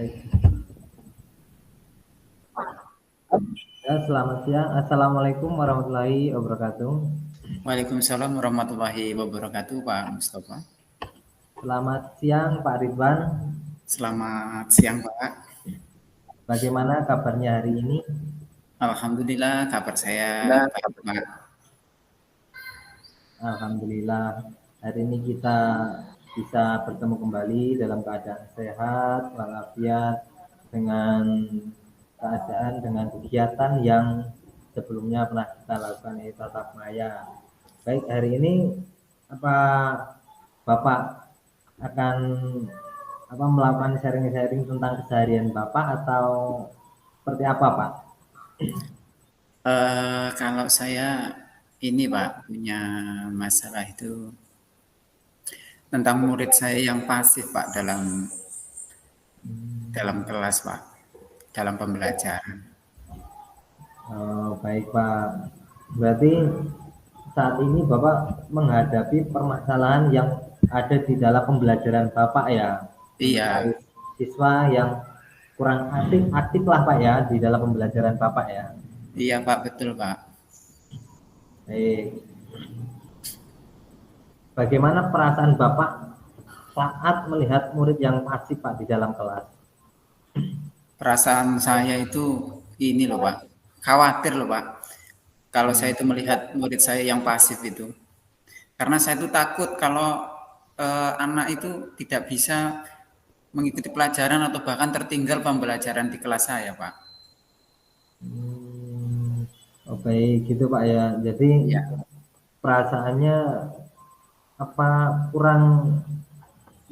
Baik. Ya, selamat siang. Assalamualaikum warahmatullahi wabarakatuh. Waalaikumsalam warahmatullahi wabarakatuh, Pak Mustafa. Selamat siang, Pak Ridwan. Selamat siang, Pak. Bagaimana kabarnya hari ini? Alhamdulillah kabar saya baik, Pak. Alhamdulillah. Hari ini kita bisa bertemu kembali dalam keadaan sehat, walafiat, dengan keadaan, dengan kegiatan yang sebelumnya pernah kita lakukan, yaitu tatap maya. Baik, hari ini apa Bapak akan melakukan sharing-sharing tentang keseharian Bapak atau seperti apa, Pak? Kalau saya ini, Pak, punya masalah itu tentang murid saya yang pasif, Pak, dalam kelas, Pak, dalam pembelajaran. Oh, baik, Pak. Berarti saat ini Bapak menghadapi permasalahan yang ada di dalam pembelajaran Bapak ya, Iya, yaitu siswa yang kurang aktif lah Pak ya di dalam pembelajaran Bapak ya. iya, Pak, betul, Pak. Baik. Bagaimana perasaan Bapak saat melihat murid yang pasif Pak di dalam kelas? Perasaan saya itu ini loh, Pak. Khawatir loh, Pak. Kalau saya Hmm. itu melihat murid saya yang pasif itu. Karena saya itu takut kalau anak itu tidak bisa mengikuti pelajaran atau bahkan tertinggal pembelajaran di kelas saya, Pak. Hmm. Oh, baik gitu Pak ya. Jadi Ya, perasaannya kurang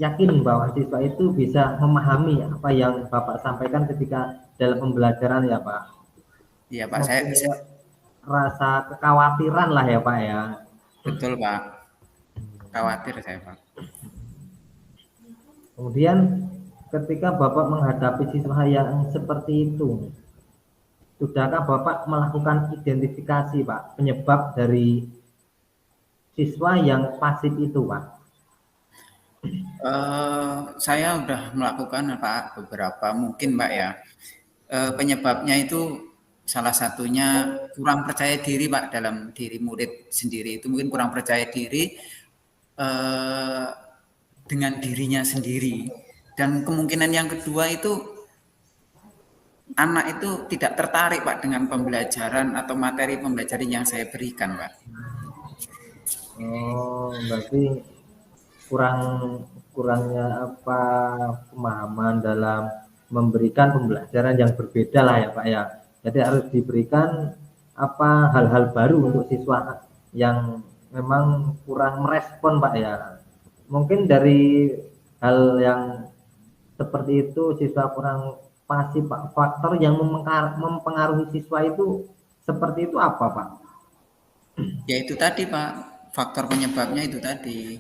yakin bahwa siswa itu bisa memahami apa yang Bapak sampaikan ketika dalam pembelajaran ya Pak. iya Pak. Mempunyai rasa kekhawatiran lah ya Pak ya. Betul Pak. Khawatir saya Pak. Kemudian ketika Bapak menghadapi siswa yang seperti itu, sudahkah Bapak melakukan identifikasi Pak penyebab dari siswa yang pasif itu Pak? Saya udah melakukan Pak beberapa mungkin Pak ya. Penyebabnya itu salah satunya kurang percaya diri Pak dalam diri murid sendiri itu mungkin kurang percaya diri eh, dengan dirinya sendiri. Dan kemungkinan yang kedua itu anak itu tidak tertarik Pak dengan pembelajaran atau materi pembelajaran yang saya berikan Pak. Oh, berarti kurang kurangnya pemahaman dalam memberikan pembelajaran yang berbeda lah ya Pak ya. Jadi harus diberikan hal-hal baru untuk siswa yang memang kurang merespon Pak ya. Mungkin dari hal yang seperti itu siswa kurang pasif Pak. Faktor yang mempengaruhi siswa itu seperti itu apa Pak? Ya itu tadi Pak, faktor penyebabnya itu tadi.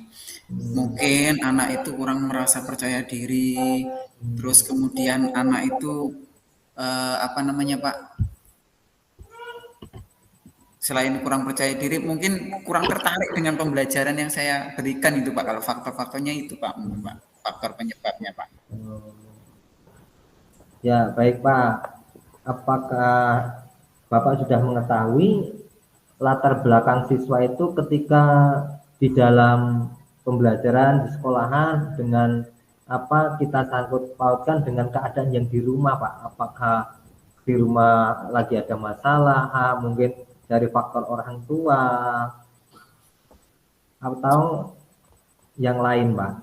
Mungkin anak itu kurang merasa percaya diri, terus kemudian anak itu apa namanya Pak, selain kurang percaya diri, mungkin kurang tertarik dengan pembelajaran yang saya berikan itu Pak. Kalau faktor-faktornya itu Pak, mungkin Pak, faktor penyebabnya Pak. Ya, baik Pak. Apakah Bapak sudah mengetahui latar belakang siswa itu ketika di dalam pembelajaran di sekolahan dengan kita sangkut pautkan dengan keadaan yang di rumah Pak? Apakah di rumah lagi ada masalah, mungkin dari faktor orang tua atau yang lain Pak?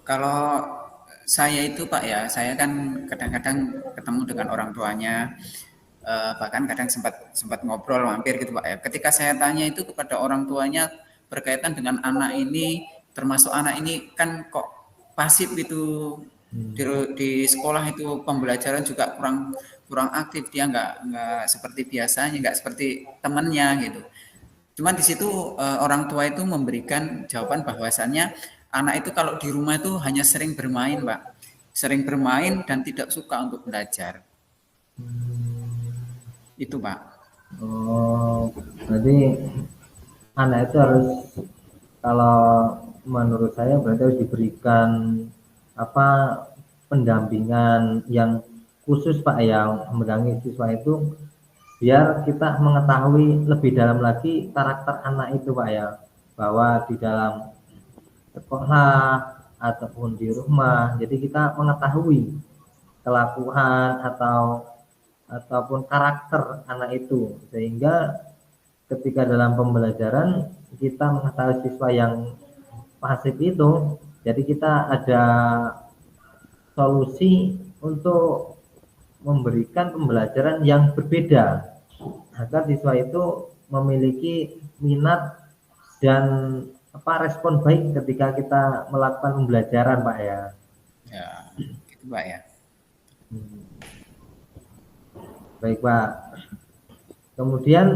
Kalau saya itu Pak ya, saya kan kadang-kadang ketemu dengan orang tuanya, bahkan kadang sempat sempat ngobrol mampir gitu Pak ya. Ketika saya tanya itu kepada orang tuanya berkaitan dengan anak ini, termasuk anak ini kan kok pasif gitu di, Hmm. di sekolah itu pembelajaran juga kurang kurang aktif, dia nggak seperti biasanya, nggak seperti temannya gitu. Cuman di situ orang tua itu memberikan jawaban bahwasannya anak itu kalau di rumah itu hanya sering bermain, Pak. Sering bermain dan tidak suka untuk belajar. Itu, Pak. Oh, berarti anak itu harus, kalau menurut saya berarti harus diberikan apa pendampingan yang khusus Pak yang mendampingi siswa itu biar kita mengetahui lebih dalam lagi karakter anak itu Pak ya, bahwa di dalam sekolah ataupun di rumah jadi kita mengetahui kelakuan ataupun karakter anak itu sehingga ketika dalam pembelajaran kita mengetahui siswa yang pasif itu jadi kita ada solusi untuk memberikan pembelajaran yang berbeda agar siswa itu memiliki minat dan respon baik ketika kita melakukan pembelajaran Pak ya. Ya, gitu Pak ya. Baik Pak. Kemudian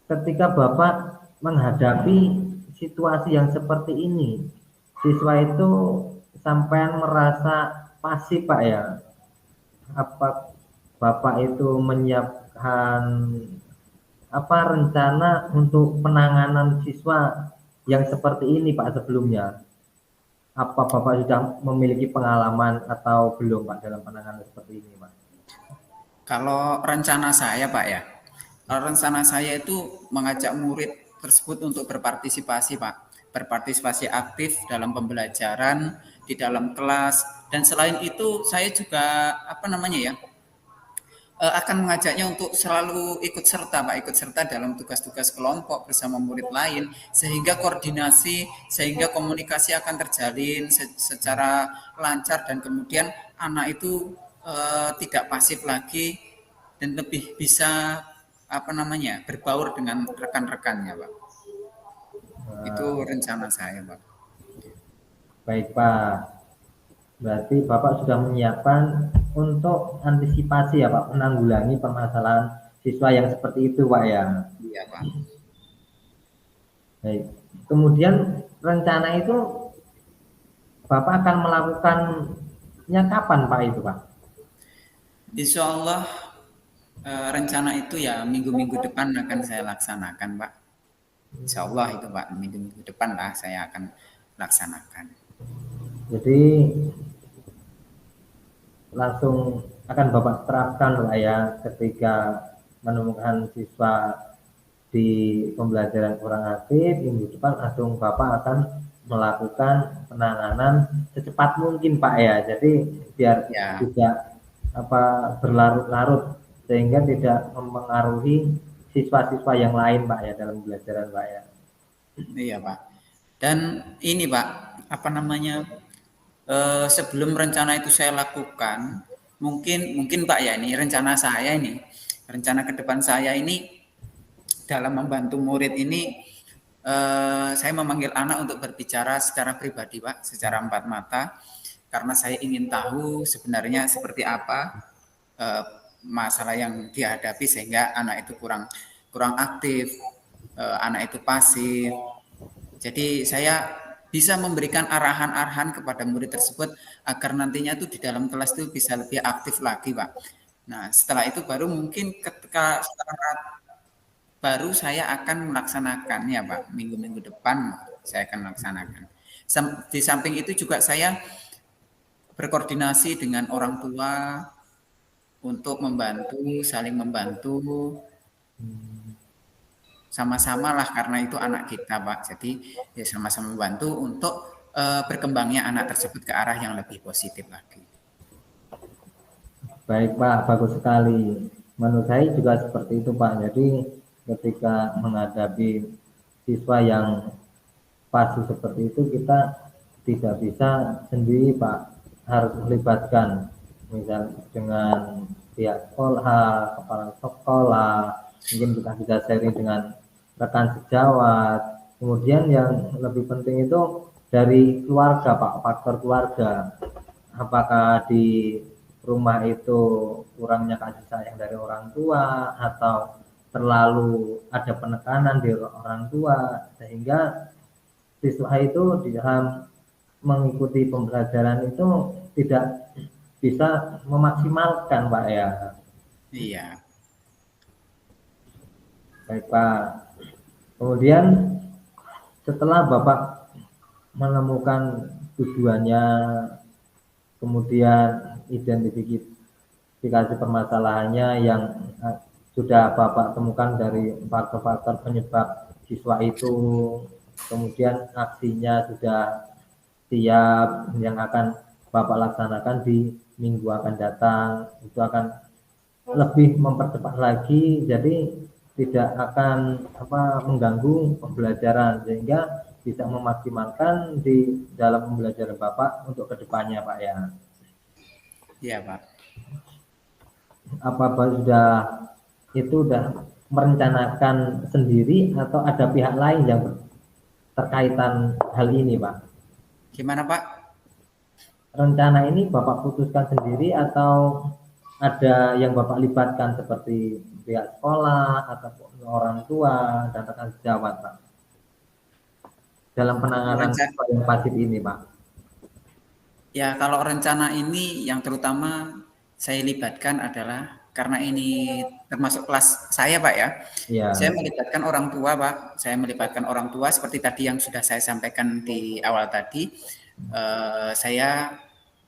ketika Bapak menghadapi situasi yang seperti ini, siswa itu sampai merasa pasif Pak ya. Apa Bapak itu menyiapkan rencana untuk penanganan siswa yang seperti ini Pak sebelumnya? Apa Bapak sudah memiliki pengalaman atau belum Pak dalam penanganan seperti ini Pak? Kalau rencana saya Pak ya, kalau rencana saya itu mengajak murid tersebut untuk berpartisipasi Pak, berpartisipasi aktif dalam pembelajaran di dalam kelas, dan selain itu saya juga akan mengajaknya untuk selalu ikut serta Pak, ikut serta dalam tugas-tugas kelompok bersama murid lain sehingga koordinasi, sehingga komunikasi akan terjalin secara lancar dan kemudian anak itu tidak pasif lagi dan lebih bisa berbaur dengan rekan-rekannya Pak. Itu rencana saya Pak. Baik Pak. Berarti Bapak sudah menyiapkan untuk antisipasi ya Pak, menanggulangi permasalahan siswa yang seperti itu Pak ya. Iya Pak. Baik. Kemudian rencana itu Bapak akan melakukannya kapan Pak itu Pak? Insya Allah rencana itu ya minggu-minggu depan akan saya laksanakan Pak. Insya Allah itu Pak, minggu-minggu depan lah saya akan laksanakan. Jadi langsung akan Bapak terapkan Pak ya ketika menemukan siswa di pembelajaran kurang aktif, minggu depan langsung Bapak akan melakukan penanganan secepat mungkin Pak ya. Jadi biar Ya, tidak berlarut-larut sehingga tidak mempengaruhi siswa-siswa yang lain Pak ya dalam pembelajaran Pak ya. iya Pak. Dan ini Pak, sebelum rencana itu saya lakukan, mungkin Pak ya ini rencana ke depan saya ini dalam membantu murid ini, saya memanggil anak untuk berbicara secara pribadi Pak, secara empat mata, karena saya ingin tahu sebenarnya seperti apa masalah yang dihadapi sehingga anak itu kurang aktif, anak itu pasif. Jadi saya bisa memberikan arahan-arahan kepada murid tersebut agar nantinya itu di dalam kelas itu bisa lebih aktif lagi, Pak. Nah, setelah itu baru mungkin ketika baru saya akan melaksanakan ya, Pak. Minggu-minggu depan saya akan melaksanakan. Di samping itu juga saya berkoordinasi dengan orang tua untuk saling membantu, sama-sama lah karena itu anak kita Pak. Jadi ya sama-sama membantu untuk berkembangnya anak tersebut ke arah yang lebih positif lagi. Baik Pak, bagus sekali. Menurut saya juga seperti itu Pak. Jadi ketika menghadapi siswa yang pasif seperti itu kita tidak bisa sendiri Pak, harus melibatkan misal dengan pihak sekolah, kepala sekolah, mungkin kita bisa sharing dengan rekan sejawat. Kemudian yang lebih penting itu dari keluarga Pak, faktor keluarga. Apakah di rumah itu kurangnya kasih sayang dari orang tua atau terlalu ada penekanan di orang tua sehingga siswa itu di dalam mengikuti pembelajaran itu tidak bisa memaksimalkan Pak ya. Iya. Baik Pak. Kemudian setelah Bapak menemukan tujuannya kemudian identifikasi permasalahannya yang sudah Bapak temukan dari faktor-faktor penyebab siswa itu, kemudian aksinya sudah siap yang akan Bapak laksanakan di minggu akan datang, itu akan lebih mempercepat lagi, jadi tidak akan mengganggu pembelajaran sehingga bisa memaksimalkan di dalam pembelajaran Bapak untuk kedepannya Pak ya. Iya Pak. Apa Bapak sudah merencanakan sendiri atau ada pihak lain yang terkaitan hal ini Pak? Gimana Pak? Rencana ini Bapak putuskan sendiri atau ada yang Bapak libatkan seperti pihak sekolah ataupun orang tua dan rekan sejawat Pak dalam penanganan Rencana, yang pasif ini Pak? ya kalau rencana ini yang terutama saya libatkan adalah karena ini termasuk kelas saya Pak ya. Saya Iya, melibatkan orang tua Pak. Saya melibatkan orang tua seperti tadi yang sudah saya sampaikan di awal tadi. Saya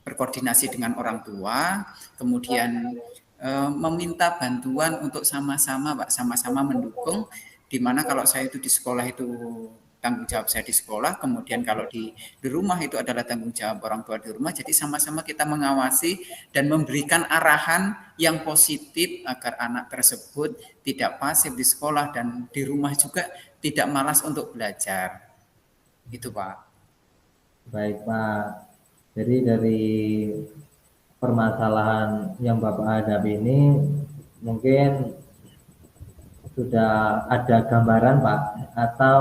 berkoordinasi dengan orang tua, kemudian meminta bantuan untuk sama-sama Pak, sama-sama mendukung, di mana kalau saya itu di sekolah itu tanggung jawab saya di sekolah, kemudian kalau di rumah itu adalah tanggung jawab orang tua di rumah, jadi sama-sama kita mengawasi dan memberikan arahan yang positif agar anak tersebut tidak pasif di sekolah dan di rumah juga tidak malas untuk belajar. Itu Pak. baik Pak. Jadi dari permasalahan yang Bapak hadapi ini mungkin sudah ada gambaran Pak atau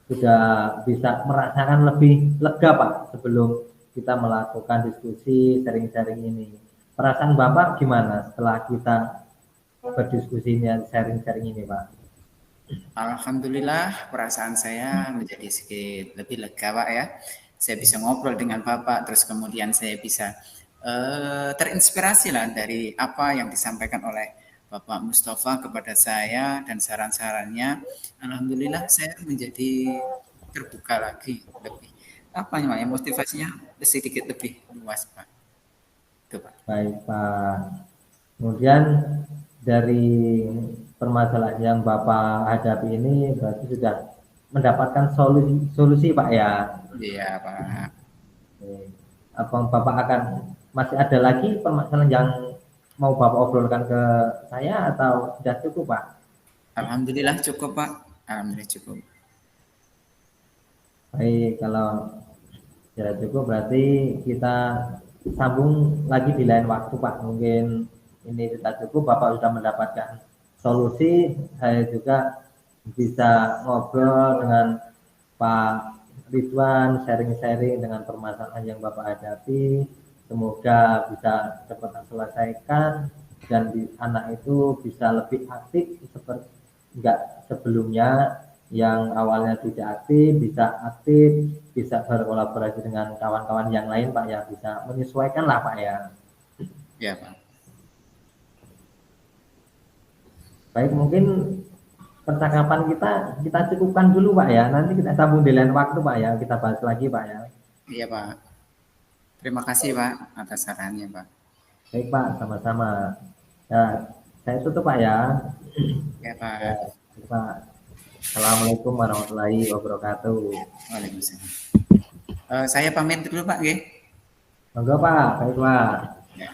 sudah bisa merasakan lebih lega Pak sebelum kita melakukan diskusi sharing-sharing ini. Perasaan Bapak gimana setelah kita berdiskusinya sharing-sharing ini Pak? Alhamdulillah perasaan saya menjadi sedikit lebih lega Pak ya. Saya bisa ngobrol dengan Bapak, terus kemudian saya bisa terinspirasi lah dari apa yang disampaikan oleh Bapak Mustafa kepada saya dan saran-sarannya. Alhamdulillah saya menjadi terbuka lagi, lebih apa namanya motivasinya sedikit lebih luas Pak. Itu Pak. Baik Pak. Kemudian dari permasalahan yang Bapak hadapi ini berarti sudah mendapatkan solusi Pak ya. Iya Pak. Apa Bapak akan masih ada lagi permasalahan yang mau Bapak obrolkan ke saya atau sudah cukup Pak? Alhamdulillah cukup Pak. Alhamdulillah cukup. Baik, kalau sudah cukup berarti kita sambung lagi di lain waktu Pak. Mungkin ini sudah cukup, Bapak sudah mendapatkan solusi, saya juga bisa ngobrol dengan Pak Ridwan, sharing-sharing dengan permasalahan yang Bapak hadapi. Semoga bisa cepat terselesaikan dan anak itu bisa lebih aktif seperti enggak sebelumnya, yang awalnya tidak aktif bisa aktif, bisa berkolaborasi dengan kawan-kawan yang lain Pak ya, bisa menyesuaikan lah Pak ya. Ya Pak. Baik, mungkin percakapan kita cukupkan dulu Pak ya, nanti kita sambung di lain waktu Pak ya, kita bahas lagi Pak ya. Iya Pak. Terima kasih Pak atas sarannya Pak. Baik Pak, sama-sama. Ya, saya tutup Pak ya. Ya Ya, Pak. Pak. Assalamualaikum warahmatullahi wabarakatuh. Waalaikumsalam. Saya pamit dulu Pak. Monggo Pak, baik Pak. Ya.